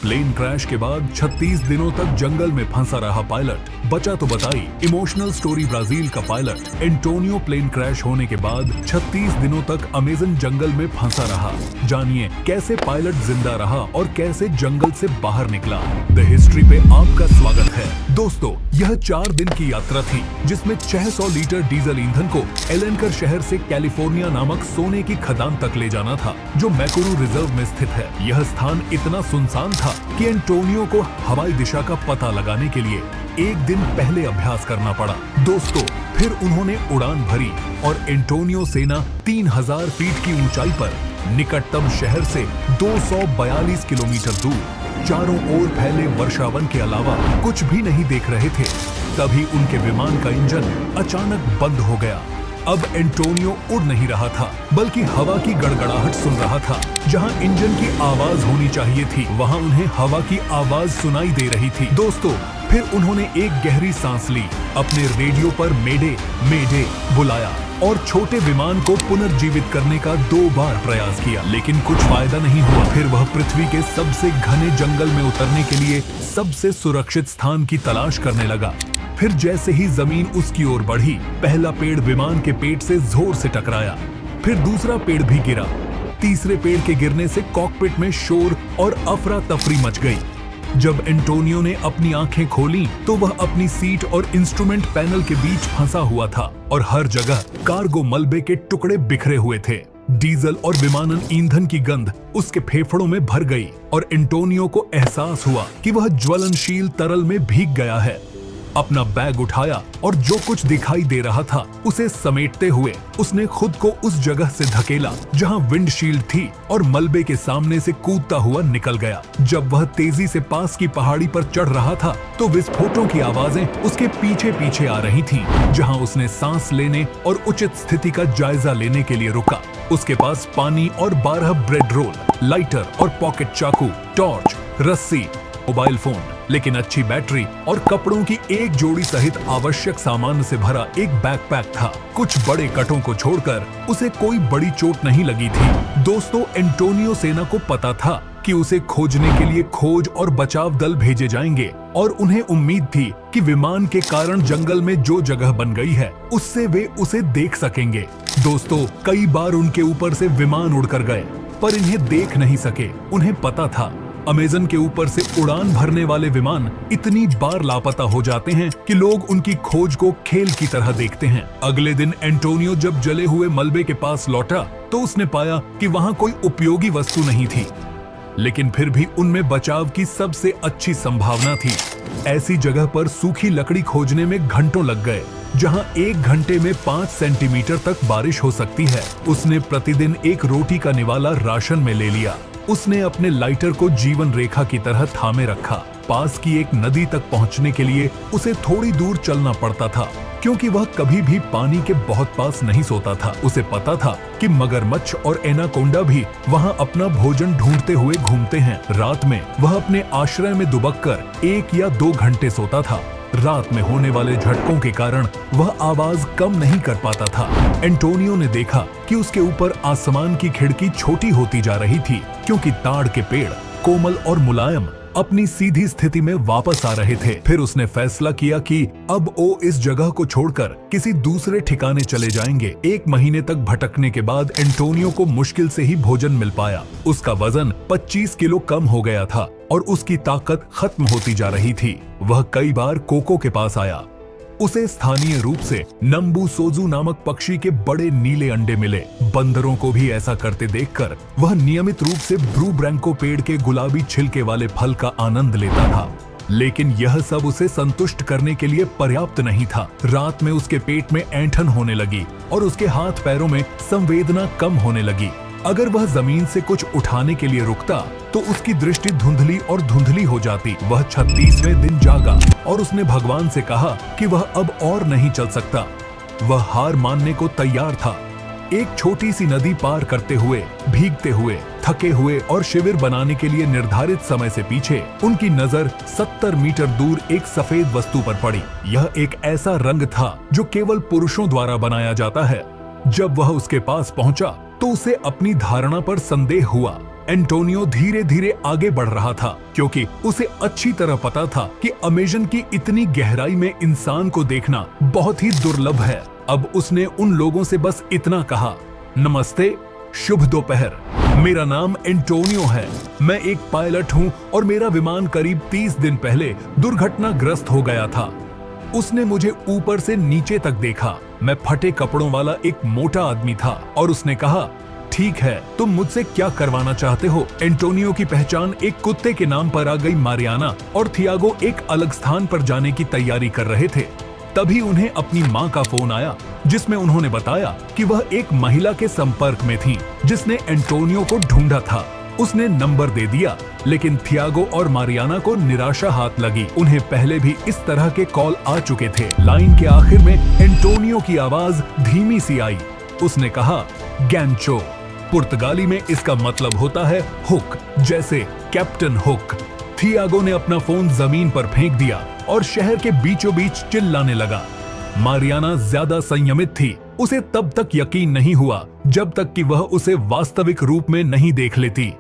Plane crash के बाद 36 दिनों तक जंगल में फंसा रहा पायलट बचा तो बताई। इमोशनल स्टोरी ब्राजील का पायलट एंटोनियो प्लेन क्रैश होने के बाद 36 दिनों तक अमेजन जंगल में फंसा रहा। जानिए कैसे पायलट जिंदा रहा और कैसे जंगल से बाहर निकला। द हिस्ट्री पे आपका स्वागत है। दोस्तों, यह 4 दिन की यात्रा थी जिसमें 600 लीटर डीजल ईंधन को एलेनकर शहर से कैलिफोर्निया नामक सोने की खदान तक ले जाना था, जो मैकुरू रिजर्व में स्थित है। यह स्थान इतना सुनसान था कि एंटोनियो को हवाई दिशा का पता लगाने के लिए 1 दिन पहले अभ्यास करना पड़ा। दोस्तों, फिर उन्होंने उड़ान भरी और एंटोनियो सेना 3000 फीट की ऊंचाई पर निकटतम शहर से 242 किलोमीटर दूर चारों ओर फैले वर्षावन के अलावा कुछ भी नहीं देख रहे थे। तभी उनके विमान का इंजन अचानक बंद हो गया। अब एंटोनियो उड़ नहीं रहा था, बल्कि हवा की गड़गड़ाहट सुन रहा था। जहां इंजन की आवाज होनी चाहिए थी, वहां उन्हें हवा की आवाज सुनाई दे रही थी। दोस्तों, फिर उन्होंने एक गहरी सांस ली, अपने रेडियो पर मेडे मेडे बुलाया और छोटे विमान को पुनर्जीवित करने का 2 बार प्रयास किया, लेकिन कुछ फायदा नहीं हुआ। फिर वह पृथ्वी के सबसे घने जंगल में उतरने के लिए सबसे सुरक्षित स्थान की तलाश करने लगा। फिर जैसे ही जमीन उसकी ओर बढ़ी, पहला पेड़ विमान के पेट से जोर से टकराया। फिर दूसरा पेड़ भी गिरा। तीसरे पेड़ के गिरने से कॉकपिट में शोर और अफरा तफरी मच गई। जब एंटोनियो ने अपनी आंखें खोली तो वह अपनी सीट और इंस्ट्रूमेंट पैनल के बीच फंसा हुआ था और हर जगह कार्गो मलबे के टुकड़े बिखरे हुए थे। डीजल और विमानन ईंधन की गंध उसके फेफड़ों में भर गई और एंटोनियो को एहसास हुआ कि वह ज्वलनशील तरल में भीग गया है। अपना बैग उठाया और जो कुछ दिखाई दे रहा था उसे समेटते हुए उसने खुद को उस जगह से धकेला जहां विंडशील्ड थी और मलबे के सामने से कूदता हुआ निकल गया। जब वह तेजी से पास की पहाड़ी पर चढ़ रहा था तो विस्फोटों की आवाजें उसके पीछे पीछे आ रही थीं, जहां उसने सांस लेने और उचित स्थिति का जायजा लेने के लिए रुका। उसके पास पानी और 12 ब्रेड रोल, लाइटर और पॉकेट चाकू, टॉर्च, रस्सी, मोबाइल फोन, लेकिन अच्छी बैटरी और कपड़ों की एक जोड़ी सहित आवश्यक सामान से भरा एक बैकपैक था। कुछ बड़े कटों को छोड़कर उसे कोई बड़ी चोट नहीं लगी थी। दोस्तों, एंटोनियो सेना को पता था कि उसे खोजने के लिए खोज और बचाव दल भेजे जाएंगे और उन्हें उम्मीद थी कि विमान के कारण जंगल में जो जगह बन गई है उससे वे उसे देख सकेंगे। दोस्तों, कई बार उनके ऊपर से विमान उड़कर गए पर इन्हें देख नहीं सके। उन्हें पता था अमेजन के ऊपर से उड़ान भरने वाले विमान इतनी बार लापता हो जाते हैं कि लोग उनकी खोज को खेल की तरह देखते हैं। अगले दिन एंटोनियो जब जले हुए मलबे के पास लौटा तो उसने पाया कि वहां कोई उपयोगी वस्तु नहीं थी, लेकिन फिर भी उनमें बचाव की सबसे अच्छी संभावना थी। ऐसी जगह पर सूखी लकड़ी खोजने में घंटों लग गए, जहां 1 घंटे में 5 सेंटीमीटर तक बारिश हो सकती है। उसने प्रतिदिन एक रोटी का निवाला राशन में ले लिया। उसने अपने लाइटर को जीवन रेखा की तरह थामे रखा। पास की एक नदी तक पहुंचने के लिए उसे थोड़ी दूर चलना पड़ता था, क्योंकि वह कभी भी पानी के बहुत पास नहीं सोता था। उसे पता था कि मगरमच्छ और एनाकोंडा भी वहां अपना भोजन ढूंढते हुए घूमते हैं। रात में वह अपने आश्रय में दुबककर 1 या 2 घंटे सोता था। रात में होने वाले झटकों के कारण वह आवाज कम नहीं कर पाता था। एंटोनियो ने देखा कि उसके ऊपर आसमान की खिड़की छोटी होती जा रही थी, क्योंकि ताड़ के पेड़ कोमल और मुलायम अपनी सीधी स्थिति में वापस आ रहे थे। फिर उसने फैसला किया कि अब वो इस जगह को छोड़कर किसी दूसरे ठिकाने चले जाएंगे। 1 महीने तक भटकने के बाद एंटोनियो को मुश्किल से ही भोजन मिल पाया। उसका वजन 25 किलो कम हो गया था और उसकी ताकत खत्म होती जा रही थी। वह कई बार कोको के पास आया। उसे स्थानीय रूप से नंबू सोजू नामक पक्षी के बड़े नीले अंडे मिले। बंदरों को भी ऐसा करते देखकर वह नियमित रूप से ब्रू ब्रैंको पेड़ के गुलाबी छिलके वाले फल का आनंद लेता था, लेकिन यह सब उसे संतुष्ट करने के लिए पर्याप्त नहीं था। रात में उसके पेट में ऐंठन होने लगी और उसके हाथ पैरों में संवेदना कम होने लगी। अगर वह जमीन से कुछ उठाने के लिए रुकता तो उसकी दृष्टि धुंधली और धुंधली हो जाती। वह 36वें दिन जागा और उसने भगवान से कहा कि वह अब और नहीं चल सकता। वह हार मानने को तैयार था। एक छोटी सी नदी पार करते हुए, भीगते हुए, थके हुए और शिविर बनाने के लिए निर्धारित समय से पीछे उनकी नजर 70 मीटर दूर एक सफेद वस्तु पर पड़ी। यह एक ऐसा रंग था जो केवल पुरुषों द्वारा बनाया जाता है। जब वह उसके पास पहुंचा तो उसे अपनी धारणा पर संदेह हुआ। एंटोनियो धीरे धीरे आगे बढ़ रहा था, क्योंकि उसे अच्छी तरह पता था कि अमेज़न की इतनी गहराई में इंसान को देखना बहुत ही दुर्लभ है। अब उसने उन लोगों से बस इतना कहा, नमस्ते, शुभ दोपहर, मेरा नाम एंटोनियो है, मैं एक पायलट हूँ और मेरा विमान करीब 30 दिन पहले दुर्घटनाग्रस्त हो गया था। उसने मुझे ऊपर से नीचे तक देखा। मैं फटे कपड़ों वाला एक मोटा आदमी था और उसने कहा, ठीक है, तुम मुझसे क्या करवाना चाहते हो? एंटोनियो की पहचान एक कुत्ते के नाम पर आ गई। मारियाना और थियागो एक अलग स्थान पर जाने की तैयारी कर रहे थे। तभी उन्हें अपनी माँ का फोन आया, जिसमें उन्होंने बताया कि वह एक महिला के संपर्क में थी जिसने एंटोनियो को ढूंढा था। उसने नंबर दे दिया, लेकिन थियागो और मारियाना को निराशा हाथ लगी। उन्हें पहले भी इस तरह के कॉल आ चुके थे। लाइन के आखिर में एंटोनियो की आवाज धीमी सी आई। उसने कहा, गैंचो। पुर्तगाली में इसका मतलब होता है हुक, जैसे कैप्टन हुक। थियागो ने अपना फोन जमीन पर फेंक दिया और शहर के बीचों बीच चिल्लाने लगा। मारियाना ज्यादा संयमित थी। उसे तब तक यकीन नहीं हुआ जब तक कि वह उसे वास्तविक रूप में नहीं देख लेती।